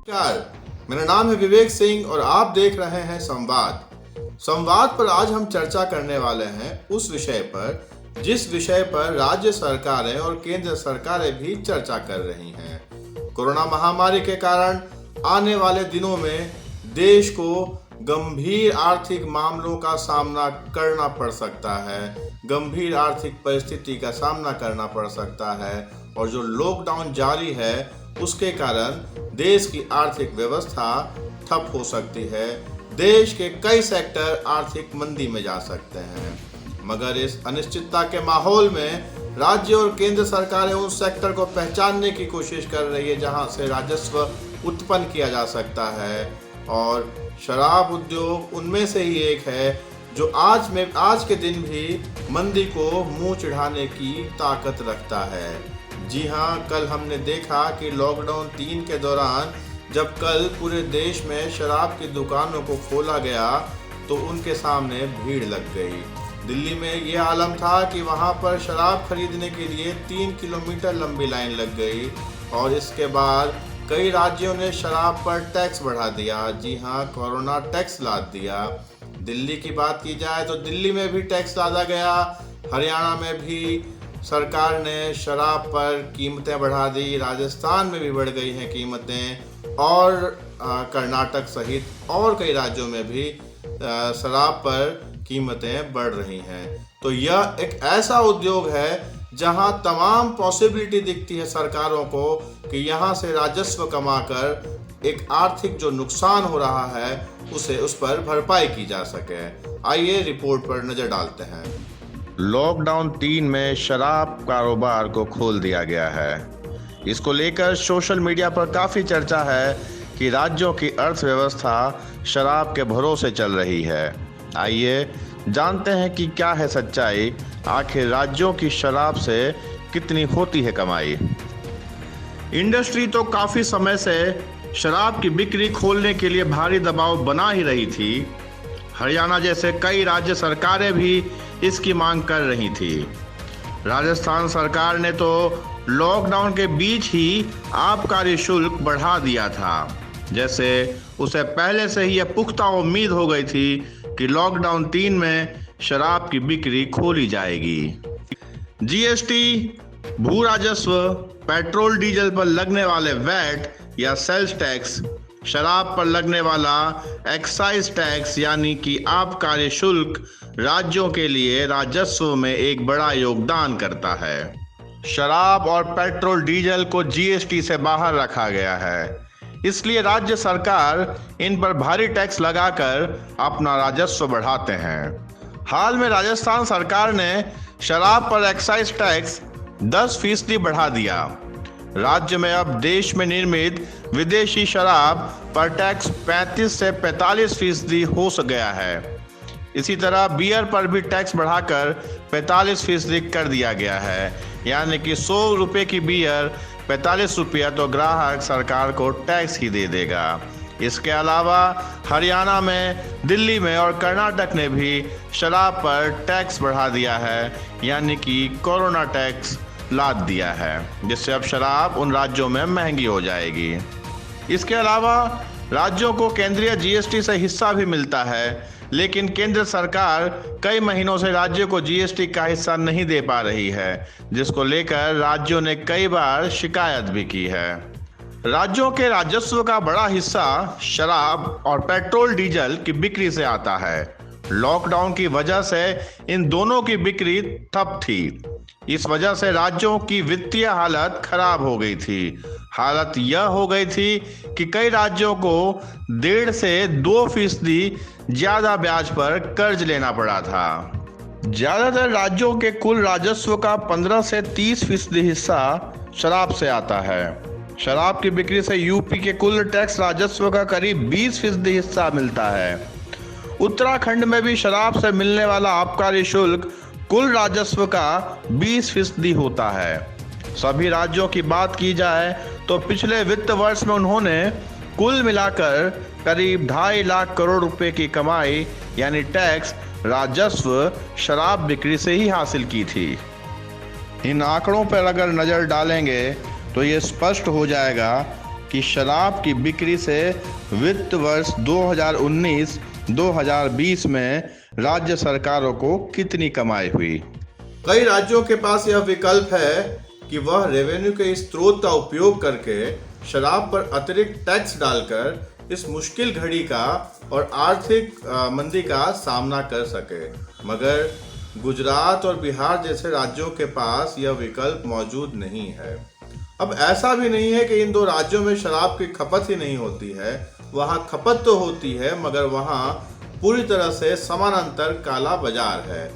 नमस्कार, मेरा नाम है विवेक सिंह और आप देख रहे हैं संवाद पर आज हम चर्चा करने वाले हैं उस विषय पर जिस विषय पर राज्य सरकारें और केंद्र सरकारें भी चर्चा कर रही हैं। कोरोना महामारी के कारण आने वाले दिनों में देश को गंभीर आर्थिक मामलों का सामना करना पड़ सकता है, गंभीर आर्थिक परिस्थिति का सामना करना पड़ सकता है और जो लॉकडाउन जारी है उसके कारण देश की आर्थिक व्यवस्था ठप हो सकती है। देश के कई सेक्टर आर्थिक मंदी में जा सकते हैं। मगर इस अनिश्चितता के माहौल में राज्य और केंद्र सरकारें उस सेक्टर को पहचानने की कोशिश कर रही है जहां से राजस्व उत्पन्न किया जा सकता है और शराब उद्योग उनमें से ही एक है जो आज के दिन भी मंदी को मुंह चिढ़ाने की ताकत रखता है। जी हाँ, कल हमने देखा कि लॉकडाउन 3 के दौरान जब कल पूरे देश में शराब की दुकानों को खोला गया तो उनके सामने भीड़ लग गई। दिल्ली में ये आलम था कि वहाँ पर शराब खरीदने के लिए 3 किलोमीटर लंबी लाइन लग गई और इसके बाद कई राज्यों ने शराब पर टैक्स बढ़ा दिया। जी हाँ, कोरोना टैक्स लाद दिया। दिल्ली की बात की जाए तो दिल्ली में भी टैक्स लादा गया। हरियाणा में भी सरकार ने शराब पर कीमतें बढ़ा दी। राजस्थान में भी बढ़ गई हैं कीमतें और कर्नाटक सहित और कई राज्यों में भी शराब पर कीमतें बढ़ रही हैं। तो यह एक ऐसा उद्योग है जहां तमाम पॉसिबिलिटी दिखती है सरकारों को कि यहां से राजस्व कमाकर एक आर्थिक जो नुकसान हो रहा है उस पर भरपाई की जा सके। आइए रिपोर्ट पर नजर डालते हैं। लॉकडाउन 3 में शराब कारोबार को खोल दिया गया है। इसको लेकर सोशल मीडिया पर काफ़ी चर्चा है कि राज्यों की अर्थव्यवस्था शराब के भरोसे चल रही है। आइए जानते हैं कि क्या है सच्चाई, आखिर राज्यों की शराब से कितनी होती है कमाई। इंडस्ट्री तो काफ़ी समय से शराब की बिक्री खोलने के लिए भारी दबाव बना ही रही थी। हरियाणा जैसे कई राज्य सरकारें भी इसकी मांग कर रही थी। राजस्थान सरकार ने तो लॉकडाउन के बीच ही आबकारी शुल्क बढ़ा दिया था, जैसे उसे पहले से ही यह पुख्ता उम्मीद हो गई थी कि लॉकडाउन 3 में शराब की बिक्री खोली जाएगी। जीएसटी, भू राजस्व, पेट्रोल डीजल पर लगने वाले वैट या सेल्स टैक्स, शराब पर लगने वाला एक्साइज टैक्स यानी कि आबकारी शुल्क राज्यों के लिए राजस्व में एक बड़ा योगदान करता है। शराब और पेट्रोल डीजल को जीएसटी से बाहर रखा गया है, इसलिए राज्य सरकार इन पर भारी टैक्स लगाकर अपना राजस्व बढ़ाते हैं। हाल में राजस्थान सरकार ने शराब पर एक्साइज टैक्स 10% बढ़ा दिया। राज्य में अब देश में निर्मित विदेशी शराब पर टैक्स 35 से 45% हो गया है। इसी तरह बियर पर भी टैक्स बढ़ाकर 45% कर दिया गया है, यानी कि 100 रुपये की बियर 45 रुपया तो ग्राहक सरकार को टैक्स ही दे देगा। इसके अलावा हरियाणा में, दिल्ली में और कर्नाटक ने भी शराब पर टैक्स बढ़ा दिया है, यानी कि कोरोना टैक्स लाद दिया है, जिससे अब शराब उन राज्यों में महंगी हो जाएगी। इसके अलावा राज्यों को केंद्रीय जीएसटी से हिस्सा भी मिलता है, लेकिन केंद्र सरकार कई महीनों से राज्यों को जीएसटी का हिस्सा नहीं दे पा रही है, जिसको लेकर राज्यों ने कई बार शिकायत भी की है। राज्यों के राजस्व का बड़ा हिस्सा शराब और पेट्रोल डीजल की बिक्री से आता है। लॉकडाउन की वजह से इन दोनों की बिक्री ठप थी। इस वजह से राज्यों की वित्तीय हालत खराब हो गई थी। हालत यह हो गई थी कि कई राज्यों को 1.5 से 2% ज्यादा ब्याज पर कर्ज लेना पड़ा था। ज्यादातर राज्यों के कुल राजस्व का 15 से 30% हिस्सा शराब से आता है। शराब की बिक्री से यूपी के कुल टैक्स राजस्व का करीब 20% हिस्सा मिलता है। उत्तराखंड में भी शराब से मिलने वाला आबकारी शुल्क कुल राजस्व का 20% होता है। सभी राज्यों की बात की जाए तो पिछले वित्त वर्ष में उन्होंने कुल मिलाकर करीब 2.5 लाख करोड़ रुपए की कमाई यानी टैक्स राजस्व शराब बिक्री से ही हासिल की थी। इन आंकड़ों पर अगर नजर डालेंगे तो ये स्पष्ट हो जाएगा कि शराब की बिक्री से वित्त वर्ष 2019-2020 में राज्य सरकारों को कितनी कमाई हुई। कई राज्यों के पास यह विकल्प है कि वह रेवेन्यू के इस स्रोत का उपयोग करके शराब पर अतिरिक्त टैक्स डालकर इस मुश्किल घड़ी का और आर्थिक मंदी का सामना कर सके, मगर गुजरात और बिहार जैसे राज्यों के पास यह विकल्प मौजूद नहीं है। अब ऐसा भी नहीं है कि इन दो राज्यों में शराब की खपत ही नहीं होती है, वहाँ खपत तो होती है, मगर वहाँ पूरी तरह से समानांतर काला बाजार है,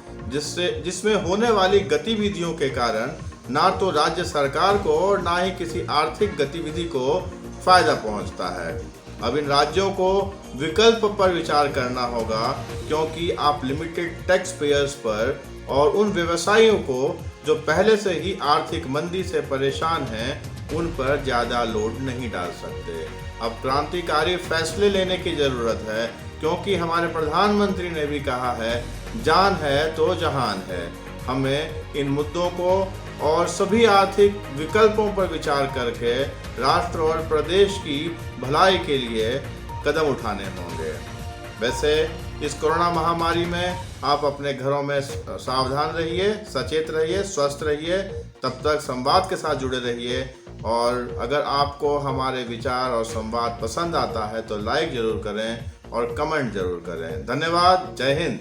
जिसमें होने वाली गतिविधियों के कारण ना तो राज्य सरकार को और ना ही किसी आर्थिक गतिविधि को फायदा पहुंचता है। अब इन राज्यों को विकल्प पर विचार करना होगा, क्योंकि आप लिमिटेड टैक्स पेयर्स पर और उन व्यवसायियों को जो पहले से ही आर्थिक मंदी से परेशान हैं, उन पर ज़्यादा लोड नहीं डाल सकते। अब क्रांतिकारी फैसले लेने की ज़रूरत है, क्योंकि हमारे प्रधानमंत्री ने भी कहा है, जान है तो जहान है। हमें इन मुद्दों को और सभी आर्थिक विकल्पों पर विचार करके राष्ट्र और प्रदेश की भलाई के लिए कदम उठाने होंगे। वैसे इस कोरोना महामारी में आप अपने घरों में सावधान रहिए, सचेत रहिए, स्वस्थ रहिए। तब तक संवाद के साथ जुड़े रहिए, और अगर आपको हमारे विचार और संवाद पसंद आता है तो लाइक जरूर करें और कमेंट जरूर करें। धन्यवाद। जय हिंद।